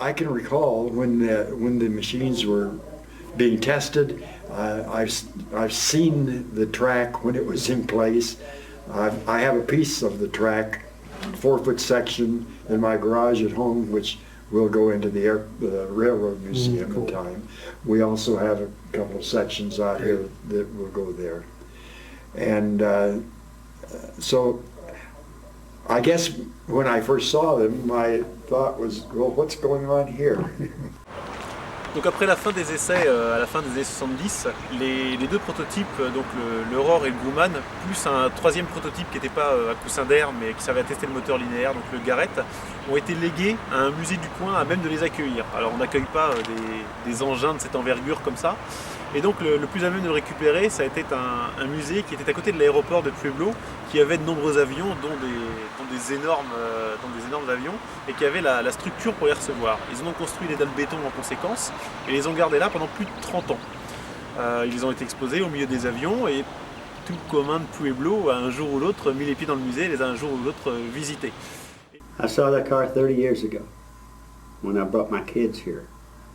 I can recall when the machines were being tested. I've seen the track when it was in place. I have a piece of the track, 4-foot section, in my garage at home, which will go into the Railroad Museum in time. We also have a couple of sections out here that will go there. And so I guess when I first saw them, my thought was, well, what's going on here? Donc après la fin des essais, à la fin des années 70, les deux prototypes, donc l'Aurore et le Grumman, plus un troisième prototype qui n'était pas à coussin d'air mais qui servait à tester le moteur linéaire, donc le Garrett, ont été légués à un musée du coin à même de les accueillir. Alors on n'accueille pas des engins de cette envergure comme ça. Et donc le plus à même de le récupérer, ça a été un musée qui était à côté de l'aéroport de Pueblo, qui avait de nombreux avions, dont des énormes avions, et qui avait la structure pour les recevoir. Ils en ont construit les dalles béton en conséquence, et les ont gardés là pendant plus de 30 ans. Ils ont été exposés au milieu des avions, et tout commun de Pueblo a un jour ou l'autre mis les pieds dans le musée, et les a un jour ou l'autre visités. I saw that car 30 years ago when I brought my kids here.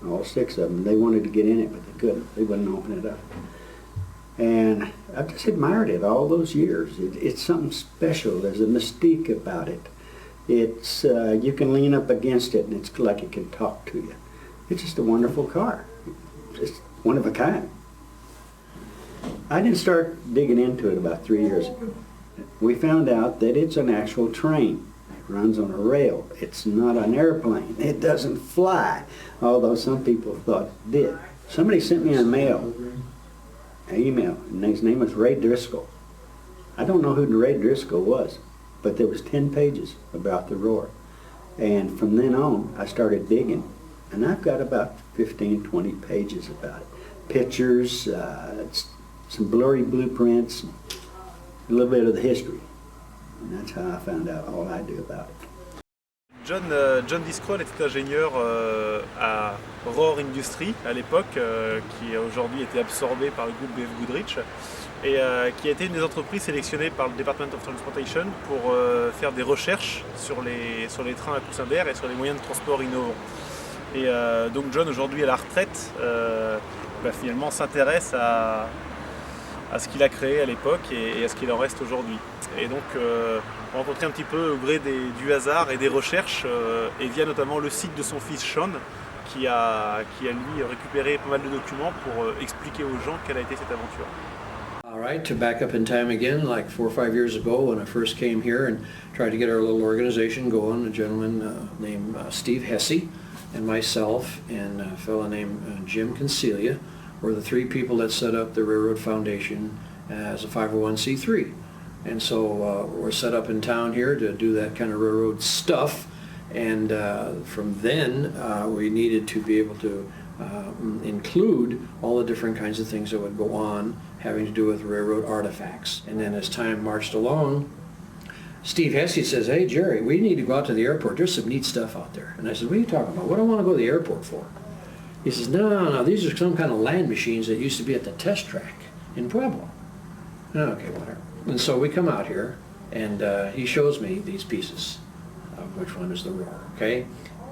All 6 of them. They wanted to get in it, but they couldn't. They wouldn't open it up. And I've just admired it all those years. It's something special. There's a mystique about it. It's you can lean up against it, and it's like it can talk to you. It's just a wonderful car. Just one of a kind. I didn't start digging into it about 3 years ago. We found out that it's an actual train. Runs on a rail. It's not an airplane. It doesn't fly, although some people thought it did. Somebody sent me an email, and his name was Ray Driscoll. I don't know who Ray Driscoll was, but there was 10 pages about the roar. And from then on, I started digging, and I've got about 15, 20 pages about it. Pictures, some blurry blueprints, a little bit of the history. And that's how I found out all I do about it. John Discroll était ingénieur à Rohr Industries à l'époque, qui a aujourd'hui été absorbé par le groupe BF Goodrich, et qui a été une des entreprises sélectionnées par le Department of Transportation pour faire des recherches sur les trains à coussin d'air et sur les moyens de transport innovants. Et donc John, aujourd'hui à la retraite, finalement s'intéresse à ce qu'il a créé à l'époque et à ce qu'il en reste aujourd'hui. Et donc on rencontrait un petit peu au gré du hasard et des recherches, et via notamment le site de son fils Sean, qui a lui récupéré pas mal de documents pour expliquer aux gens quelle a été cette aventure. All right, to back up in time again, like 4 or 5 years ago when I first came here and tried to get our little organization going, a gentleman named Steve Hesse and myself and a fellow named Jim Concelia were the 3 people that set up the Railroad Foundation as a 501c3. And so we're set up in town here to do that kind of railroad stuff. And from then we needed to be able to include all the different kinds of things that would go on having to do with railroad artifacts. And then as time marched along, Steve Hesse says, "Hey Jerry, we need to go out to the airport. There's some neat stuff out there." And I said, "What are you talking about? What do I want to go to the airport for?" He says, no, these are some kind of land machines that used to be at the test track in Pueblo. Okay, whatever. And so we come out here, and he shows me these pieces, which one is the roar, okay?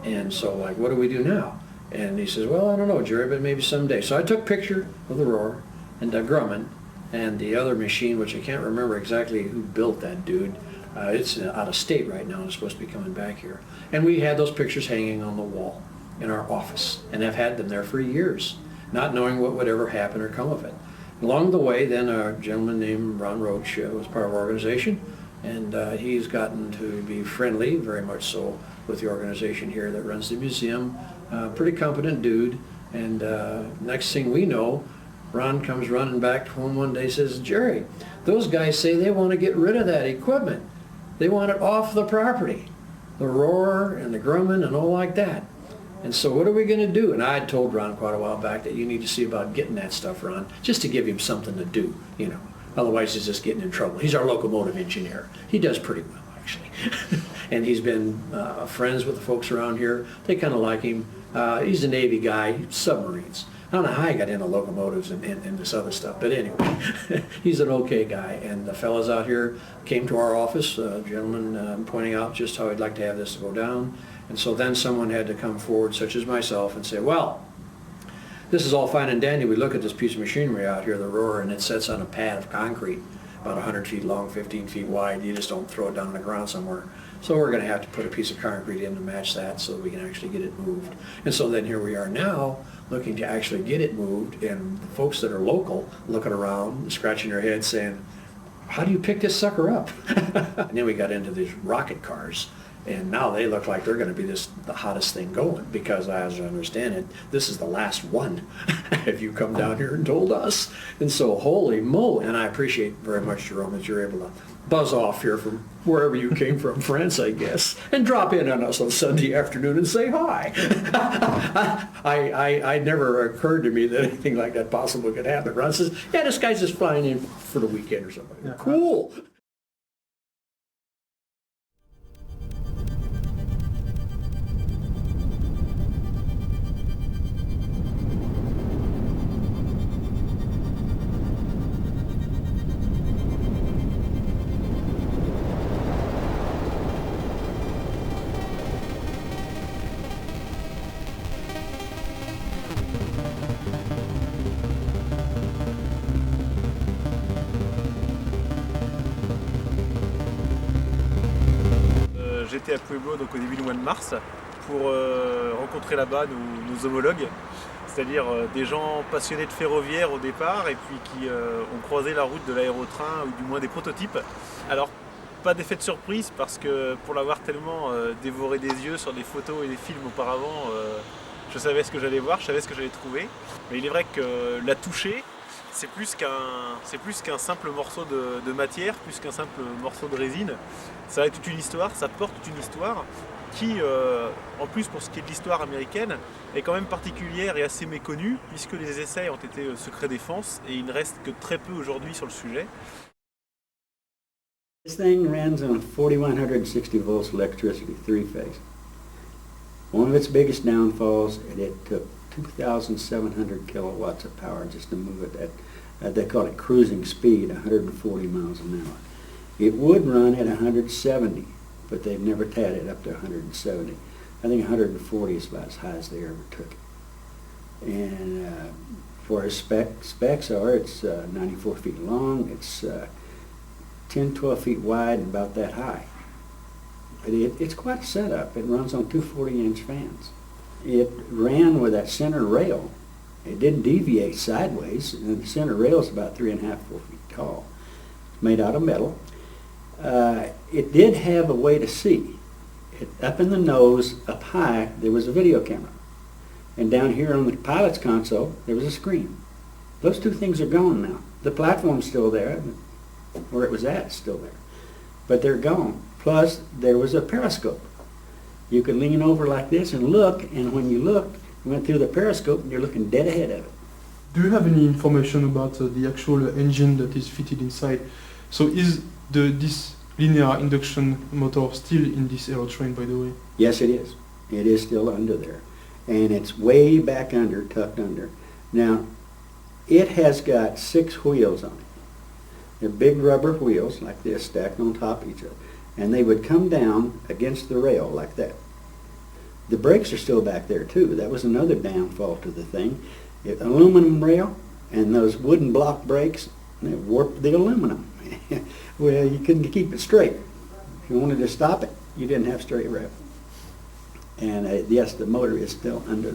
And so, like, what do we do now? And he says, well, I don't know, Jerry, but maybe someday. So I took a picture of the roar and the Grumman and the other machine, which I can't remember exactly who built that dude. It's out of state right now, and it's supposed to be coming back here. And we had those pictures hanging on the wall in our office, and have had them there for years, not knowing what would ever happen or come of it. Along the way, then a gentleman named Ron Roach was part of our organization, and he's gotten to be friendly, very much so, with the organization here that runs the museum. Pretty competent dude, and next thing we know, Ron comes running back home one day and says, Jerry, those guys say they want to get rid of that equipment. They want it off the property. The roar and the Grumman and all like that. And so what are we going to do? And I had told Ron quite a while back that you need to see about getting that stuff, Ron, just to give him something to do, you know. Otherwise he's just getting in trouble. He's our locomotive engineer. He does pretty well, actually. And he's been friends with the folks around here. They kind of like him. He's a Navy guy, submarines. I don't know how he got into locomotives and this other stuff, but anyway, he's an okay guy. And the fellas out here came to our office, a gentleman pointing out just how he'd like to have this go down. And so then someone had to come forward, such as myself, and say, well, this is all fine and dandy. We look at this piece of machinery out here, the rower, and it sits on a pad of concrete, about 100 feet long, 15 feet wide. You just don't throw it down on the ground somewhere. So we're going to have to put a piece of concrete in to match that so that we can actually get it moved. And so then here we are now, looking to actually get it moved, and the folks that are local looking around, scratching their heads, saying, how do you pick this sucker up? And then we got into these rocket cars, and now they look like they're going to be the hottest thing going, because as I understand it, this is the last one. If you come down here and told us. And so holy moly, and I appreciate very much, Jerome, that you're able to buzz off here from wherever you came from, France, I guess, and drop in on us on Sunday afternoon and say hi. I never occurred to me that anything like that possible could happen. Ron says, yeah, this guy's just flying in for the weekend or something. Yeah. Cool. J'étais à Pueblo donc au début du mois de mars pour rencontrer là-bas nos homologues, c'est-à-dire des gens passionnés de ferroviaire au départ et puis qui ont croisé la route de l'aérotrain ou du moins des prototypes. Alors pas d'effet de surprise parce que pour l'avoir tellement dévoré des yeux sur des photos et des films auparavant, je savais ce que j'allais voir, je savais ce que j'allais trouver. Mais il est vrai que la toucher, c'est plus qu'un simple morceau de matière, plus qu'un simple morceau de résine. Ça a toute une histoire, ça porte toute une histoire qui, en plus pour ce qui est de l'histoire américaine, est quand même particulière et assez méconnue puisque les essais ont été secret défense et il ne reste que très peu aujourd'hui sur le sujet. This thing runs on 4160 volts electricity, three-phase. One of its biggest downfalls, it took 2,700 kilowatts of power just to move it at, they call it cruising speed, 140 miles an hour. It would run at 170, but they've never had it up to 170. I think 140 is about as high as they ever took it. And for its specs are, it's 94 feet long, it's 10, 12 feet wide and about that high. But it's quite a setup. It runs on two 40-inch fans. It ran with that center rail. It didn't deviate sideways, and the center rail is about 3.5, 4 feet tall. It's made out of metal. It did have a way to see. Up in the nose, up high, there was a video camera. And down here on the pilot's console, there was a screen. Those two things are gone now. The platform's still there. Where it was at is still there. But they're gone. Plus, there was a periscope. You could lean over like this and look, and when you looked, you went through the periscope and you're looking dead ahead of it. Do you have any information about the actual engine that is fitted inside? So is this linear induction motor still in this Aerotrain, by the way? Yes, it is. It is still under there. And it's way back under, tucked under. Now, it has got 6 wheels on it. They're big rubber wheels like this, stacked on top of each other. And they would come down against the rail like that. The brakes are still back there too. That was another downfall to the thing. Aluminum rail and those wooden block brakes, they warped the aluminum. Well, you couldn't keep it straight. If you wanted to stop it, you didn't have straight rail. And yes, the motor is still under.